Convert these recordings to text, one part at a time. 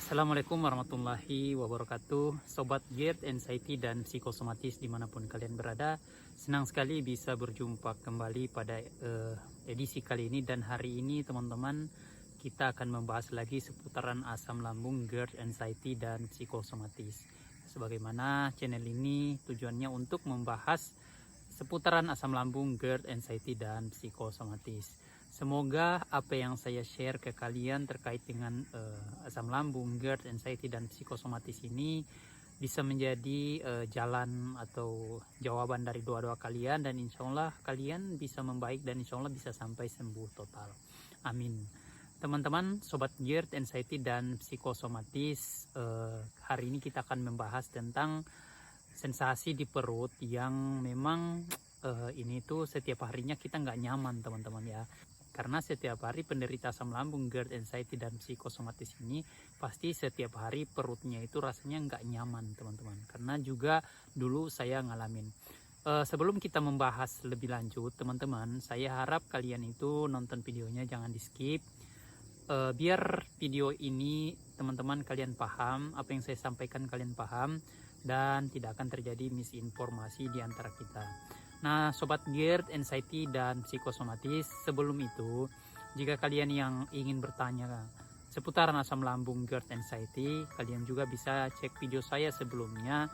Assalamualaikum warahmatullahi wabarakatuh. Sobat GERD, Anxiety, dan Psikosomatis dimanapun kalian berada. Senang sekali bisa berjumpa kembali pada edisi kali ini. Dan hari ini teman-teman, kita akan membahas lagi seputaran asam lambung, GERD, Anxiety, dan Psikosomatis. Sebagaimana channel ini tujuannya untuk membahas seputaran asam lambung, GERD, Anxiety, dan Psikosomatis. Semoga apa yang saya share ke kalian terkait dengan asam lambung, GERD, anxiety, dan psikosomatis ini bisa menjadi jalan atau jawaban dari doa-doa kalian, dan insya Allah kalian bisa membaik dan insya Allah bisa sampai sembuh total. Amin. Teman-teman, sobat GERD, anxiety, dan psikosomatis, hari ini kita akan membahas tentang sensasi di perut yang memang ini tuh setiap harinya kita nggak nyaman teman-teman ya. Karena setiap hari penderita asam lambung, GERD, anxiety, dan psikosomatis ini pasti setiap hari perutnya itu rasanya nggak nyaman teman-teman. Karena juga dulu saya ngalamin. Sebelum kita membahas lebih lanjut teman-teman, saya harap kalian itu nonton videonya jangan di skip. Biar video ini teman-teman kalian paham, apa yang saya sampaikan kalian paham, dan tidak akan terjadi misinformasi di antara kita. Nah, sobat GERD, anxiety, dan psikosomatis, sebelum itu, jika kalian yang ingin bertanya seputaran asam lambung, GERD, anxiety, kalian juga bisa cek video saya sebelumnya,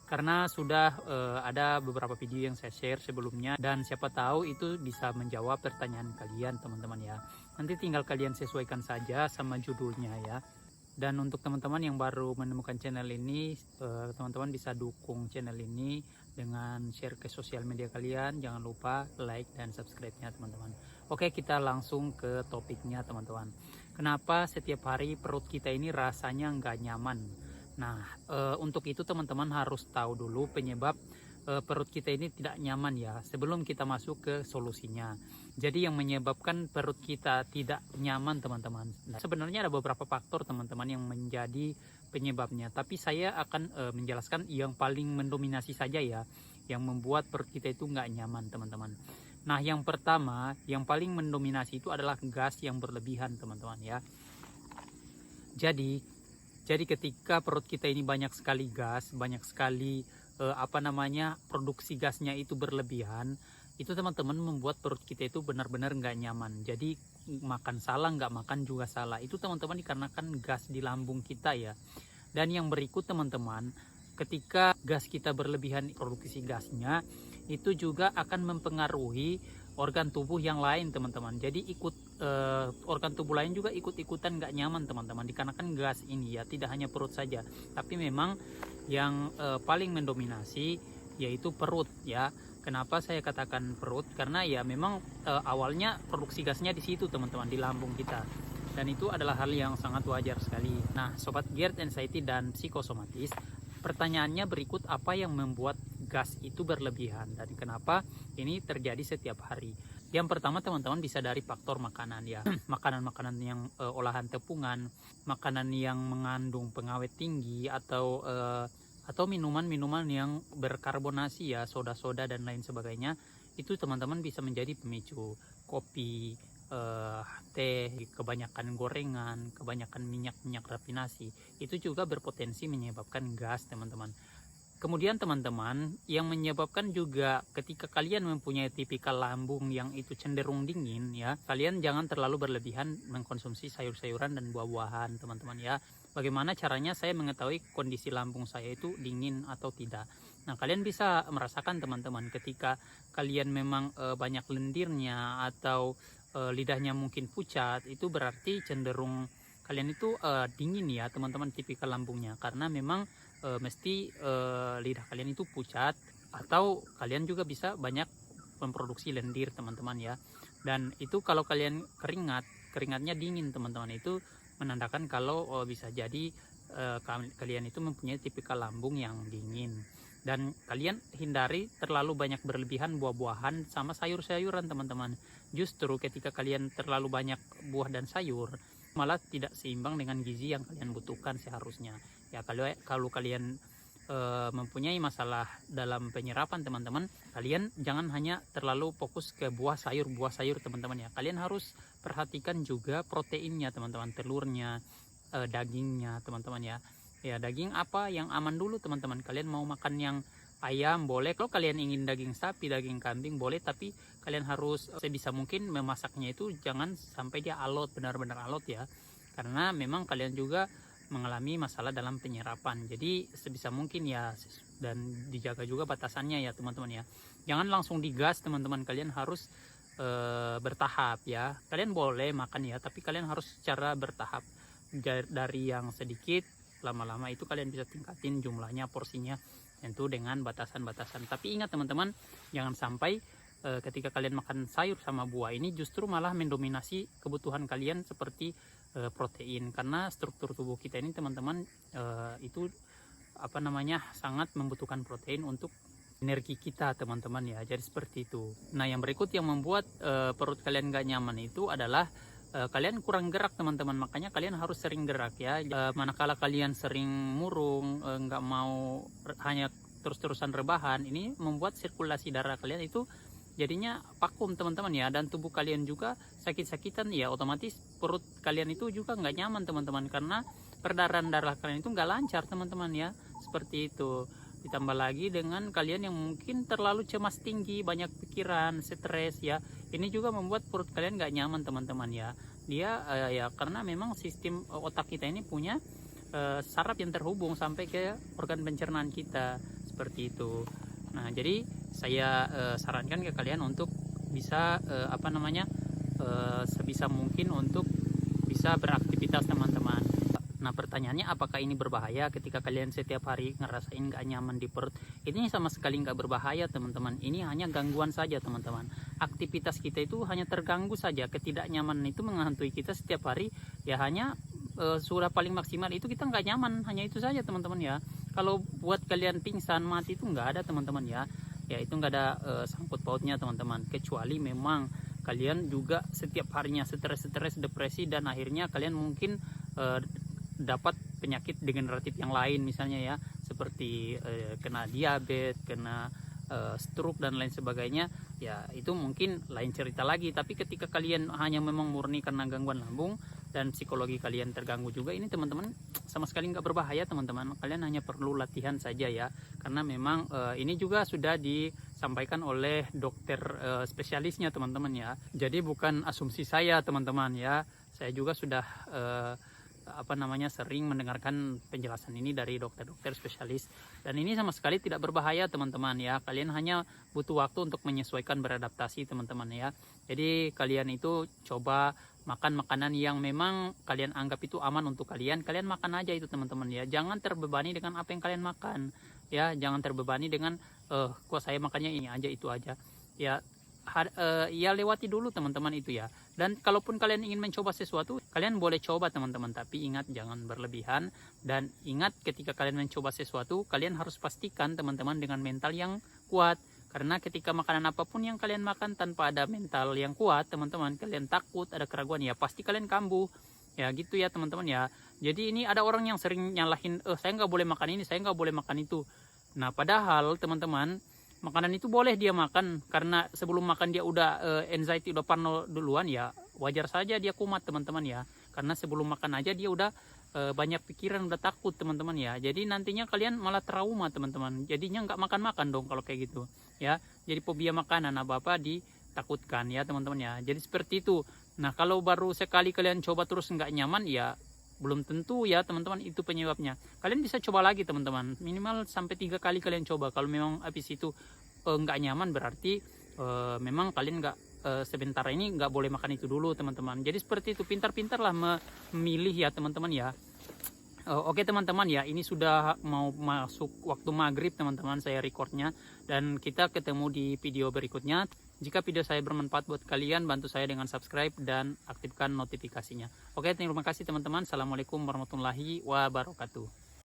karena sudah ada beberapa video yang saya share sebelumnya, dan siapa tahu itu bisa menjawab pertanyaan kalian teman-teman ya. Nanti tinggal kalian sesuaikan saja sama judulnya ya. Dan untuk teman-teman yang baru menemukan channel ini, teman-teman bisa dukung channel ini dengan share ke sosial media kalian. Jangan lupa like dan subscribe-nya teman-teman. Oke, kita langsung ke topiknya teman-teman. Kenapa setiap hari perut kita ini rasanya nggak nyaman? Nah, untuk itu teman-teman harus tahu dulu penyebab perut kita ini tidak nyaman ya, sebelum kita masuk ke solusinya. Jadi yang menyebabkan perut kita tidak nyaman teman-teman, nah, sebenarnya ada beberapa faktor teman-teman yang menjadi penyebabnya, tapi saya akan menjelaskan yang paling mendominasi saja ya, yang membuat perut kita itu nggak nyaman teman-teman. Nah, yang pertama yang paling mendominasi itu adalah gas yang berlebihan teman-teman ya. Jadi ketika perut kita ini banyak sekali gas, banyak sekali produksi gasnya itu berlebihan, itu teman-teman membuat perut kita itu benar-benar nggak nyaman. Jadi makan salah, nggak makan juga salah. Itu teman-teman dikarenakan gas di lambung kita ya. Dan yang berikut teman-teman, ketika gas kita berlebihan produksi gasnya, itu juga akan mempengaruhi organ tubuh yang lain teman-teman. Jadi organ tubuh lain juga ikut-ikutan nggak nyaman teman-teman, dikarenakan gas ini ya. Tidak hanya perut saja, tapi memang yang paling mendominasi yaitu perut ya. Kenapa saya katakan perut? Karena ya memang awalnya produksi gasnya di situ teman-teman, di lambung kita, dan itu adalah hal yang sangat wajar sekali. Nah, sobat GERD, anxiety, dan psikosomatis, pertanyaannya berikut, apa yang membuat gas itu berlebihan dan kenapa ini terjadi setiap hari? Yang pertama teman-teman bisa dari faktor makanan ya. Makanan-makanan yang olahan tepungan, makanan yang mengandung pengawet tinggi, atau minuman-minuman yang berkarbonasi ya, soda-soda dan lain sebagainya. Itu teman-teman bisa menjadi pemicu. Kopi, teh, kebanyakan gorengan, kebanyakan minyak rafinasi, itu juga berpotensi menyebabkan gas teman-teman. Kemudian teman-teman, yang menyebabkan juga ketika kalian mempunyai tipikal lambung yang itu cenderung dingin ya, kalian jangan terlalu berlebihan mengkonsumsi sayur-sayuran dan buah-buahan teman-teman ya. Bagaimana caranya saya mengetahui kondisi lambung saya itu dingin atau tidak? Nah, kalian bisa merasakan teman-teman ketika kalian memang banyak lendirnya atau lidahnya mungkin pucat, itu berarti cenderung kalian itu dingin ya teman-teman, tipikal lambungnya, karena memang mesti lidah kalian itu pucat, atau kalian juga bisa banyak memproduksi lendir teman-teman ya. Dan itu kalau kalian keringatnya dingin teman-teman, itu menandakan kalau bisa jadi kalian itu mempunyai tipikal lambung yang dingin. Dan kalian hindari terlalu banyak berlebihan buah-buahan sama sayur-sayuran teman-teman. Justru ketika kalian terlalu banyak buah dan sayur, malah tidak seimbang dengan gizi yang kalian butuhkan seharusnya ya. Kalau kalian mempunyai masalah dalam penyerapan teman-teman, kalian jangan hanya terlalu fokus ke buah sayur teman-teman ya. Kalian harus perhatikan juga proteinnya teman-teman, telurnya, dagingnya teman-teman ya. Ya daging apa yang aman dulu teman-teman. Kalian mau makan yang ayam boleh, kalau kalian ingin daging sapi, daging kambing boleh, tapi kalian harus sebisa mungkin memasaknya itu jangan sampai dia alot, benar-benar alot ya, karena memang kalian juga mengalami masalah dalam penyerapan. Jadi sebisa mungkin ya, dan dijaga juga batasannya ya teman-teman ya. Jangan langsung digas teman-teman, kalian harus bertahap ya. Kalian boleh makan ya, tapi kalian harus secara bertahap, dari yang sedikit lama-lama itu kalian bisa tingkatin jumlahnya, porsinya, tentu dengan batasan-batasan. Tapi ingat teman-teman, jangan sampai ketika kalian makan sayur sama buah ini justru malah mendominasi kebutuhan kalian seperti protein, karena struktur tubuh kita ini teman-teman itu sangat membutuhkan protein untuk energi kita teman-teman ya. Jadi seperti itu. Nah yang berikut yang membuat perut kalian gak nyaman itu adalah kalian kurang gerak teman-teman. Makanya kalian harus sering gerak ya. Manakala kalian sering murung, nggak mau hanya terus-terusan rebahan, ini membuat sirkulasi darah kalian itu jadinya vakum teman-teman ya, dan tubuh kalian juga sakit-sakitan ya, otomatis perut kalian itu juga nggak nyaman teman-teman, karena peredaran darah kalian itu nggak lancar teman-teman ya, seperti itu. Ditambah lagi dengan kalian yang mungkin terlalu cemas tinggi, banyak pikiran, stres ya, ini juga membuat perut kalian nggak nyaman teman-teman ya. Dia ya karena memang sistem otak kita ini punya saraf yang terhubung sampai ke organ pencernaan kita, seperti itu. Nah jadi saya sarankan ke kalian untuk bisa sebisa mungkin untuk bisa beraktivitas teman-teman. Nah pertanyaannya, apakah ini berbahaya ketika kalian setiap hari ngerasain gak nyaman di perut? Ini sama sekali gak berbahaya teman-teman, ini hanya gangguan saja teman-teman. Aktivitas kita itu hanya terganggu saja, ketidaknyamanan itu menghantui kita setiap hari ya, hanya sudah paling maksimal itu kita nggak nyaman, hanya itu saja teman-teman ya. Kalau buat kalian pingsan, mati itu nggak ada teman-teman ya, ya itu nggak ada sangkut pautnya teman-teman, kecuali memang kalian juga setiap harinya stres, depresi, dan akhirnya kalian mungkin dapat penyakit degeneratif yang lain misalnya ya, seperti kena diabetes, kena stroke dan lain sebagainya ya, itu mungkin lain cerita lagi. Tapi ketika kalian hanya memang murni karena gangguan lambung dan psikologi kalian terganggu juga, ini teman-teman sama sekali nggak berbahaya teman-teman. Kalian hanya perlu latihan saja ya, karena memang ini juga sudah disampaikan oleh dokter spesialisnya teman-teman ya. Jadi bukan asumsi saya teman-teman ya, saya juga sudah sering mendengarkan penjelasan ini dari dokter-dokter spesialis, dan ini sama sekali tidak berbahaya teman-teman ya. Kalian hanya butuh waktu untuk menyesuaikan, beradaptasi teman-teman ya. Jadi kalian itu coba makan makanan yang memang kalian anggap itu aman untuk kalian makan aja itu teman-teman ya. Jangan terbebani dengan apa yang kalian makan ya, jangan terbebani dengan kok saya makannya ini aja itu aja ya. Ya lewati dulu teman-teman itu ya. Dan kalaupun kalian ingin mencoba sesuatu, kalian boleh coba teman-teman, tapi ingat jangan berlebihan. Dan ingat ketika kalian mencoba sesuatu, kalian harus pastikan teman-teman dengan mental yang kuat. Karena ketika makanan apapun yang kalian makan tanpa ada mental yang kuat teman-teman, kalian takut, ada keraguan ya, pasti kalian kambuh ya, gitu ya teman-teman ya. Jadi ini ada orang yang sering nyalahin, saya nggak boleh makan ini, saya nggak boleh makan itu. Nah padahal teman-teman, makanan itu boleh dia makan, karena sebelum makan dia udah anxiety, udah parno duluan ya, wajar saja dia kumat teman-teman ya, karena sebelum makan aja dia udah banyak pikiran, udah takut teman-teman ya. Jadi nantinya kalian malah trauma teman-teman, jadinya nggak makan-makan dong kalau kayak gitu ya. Jadi fobia makanan apa-apa ditakutkan ya teman-teman ya, jadi seperti itu. Nah kalau baru sekali kalian coba terus nggak nyaman ya, belum tentu ya teman-teman itu penyebabnya. Kalian bisa coba lagi teman-teman, minimal sampai 3 kali kalian coba. Kalau memang habis itu nggak nyaman, berarti memang kalian nggak sebentar ini nggak boleh makan itu dulu teman-teman. Jadi seperti itu, pintar-pintarlah memilih ya teman-teman ya. Oke teman-teman ya, ini sudah mau masuk waktu maghrib teman-teman saya recordnya, dan kita ketemu di video berikutnya. Jika video saya bermanfaat buat kalian, bantu saya dengan subscribe dan aktifkan notifikasinya. Oke, terima kasih teman-teman. Assalamualaikum warahmatullahi wabarakatuh.